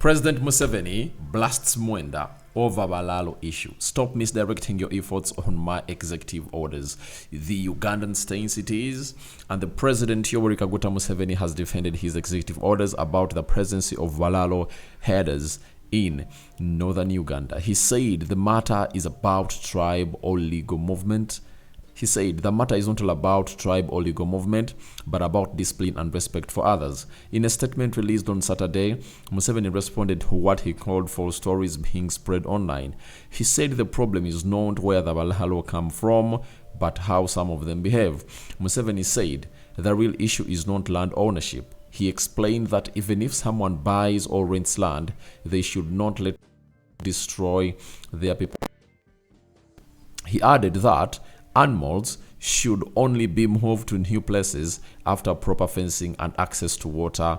President Museveni blasts Mwenda over Balalo issue. Stop misdirecting your efforts on my executive orders. The Ugandan state cities and the President Yoweri Kaguta Museveni has defended his executive orders about the presence of Balalo herders in northern Uganda. He said the matter is about tribe or legal movement. He said the matter is not all about tribe or legal movement, but about discipline and respect for others. In a statement released on Saturday, Museveni responded to what he called false stories being spread online. He said the problem is not where the Balalo come from, but how some of them behave. Museveni said the real issue is not land ownership. He explained that even if someone buys or rents land, they should not let it destroy their people. He added that animals should only be moved to new places after proper fencing and access to water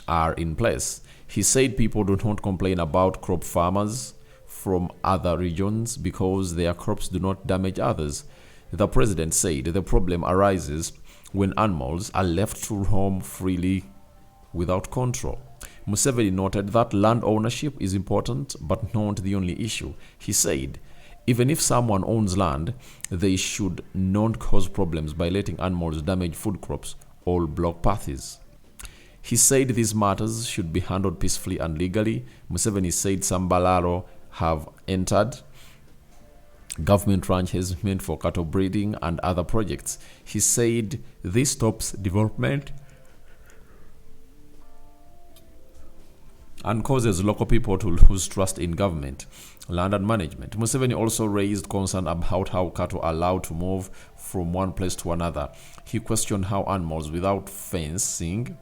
are in place. He said people do not complain about crop farmers from other regions because their crops do not damage others. The president said the problem arises when animals are left to roam freely without control. Museveni noted that land ownership is important but not the only issue. He said, even if someone owns land, they should not cause problems by letting animals damage food crops or block paths. He said these matters should be handled peacefully and legally. Museveni said some Balalo have entered government ranches meant for cattle breeding and other projects. He said this stops development and causes local people to lose trust in government, land and management. Museveni also raised concern about how cattle are allowed to move from one place to another. He questioned how animals without fencing,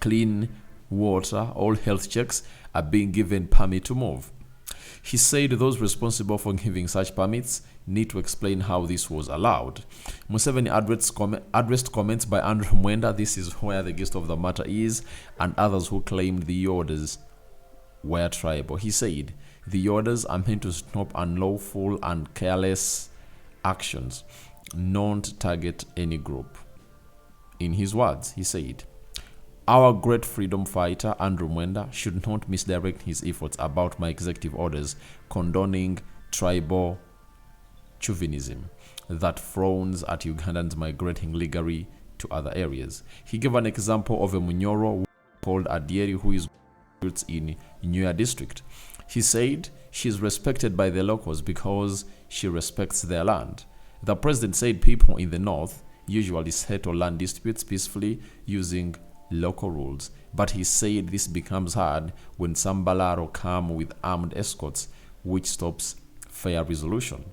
clean water, or health checks are being given permit to move. He said those responsible for giving such permits need to explain how this was allowed. Museveni addressed comments by Andrew Mwenda, this is where the gist of the matter is, and others who claimed the orders were tribal. He said the orders are meant to stop unlawful and careless actions, not target any group. In his words, he said, our great freedom fighter, Andrew Mwenda, should not misdirect his efforts about my executive orders condoning tribal chauvinism that frowns at Ugandans migrating legally to other areas. He gave an example of a Munyoro called Adieri who is in Nyuya district. He said she is respected by the locals because she respects their land. The president said people in the north usually settle land disputes peacefully using local rules, but he said this becomes hard when some Balaro come with armed escorts, which stops fair resolution.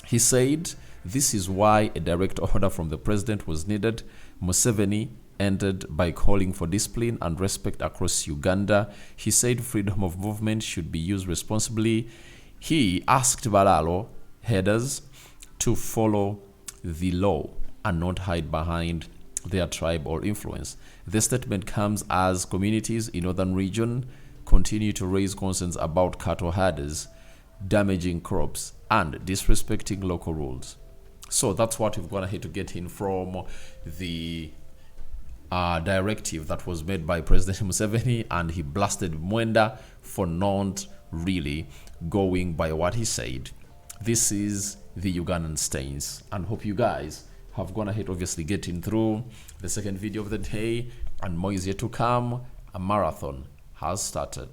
He said this is why a direct order from the president was needed. Museveni ended by calling for discipline and respect across Uganda. He said freedom of movement should be used responsibly. He asked Balalo herders to follow the law and not hide behind their tribe or influence. The statement comes as communities in northern region continue to raise concerns about cattle herders damaging crops and disrespecting local rules. So that's what we've gone ahead to get in from the directive that was made by President Museveni, and he blasted Mwenda for not really going by what he said. This is the Ugandan stance, and hope you guys have gone ahead obviously getting through the second video of the day, and more is yet to come. A marathon has started.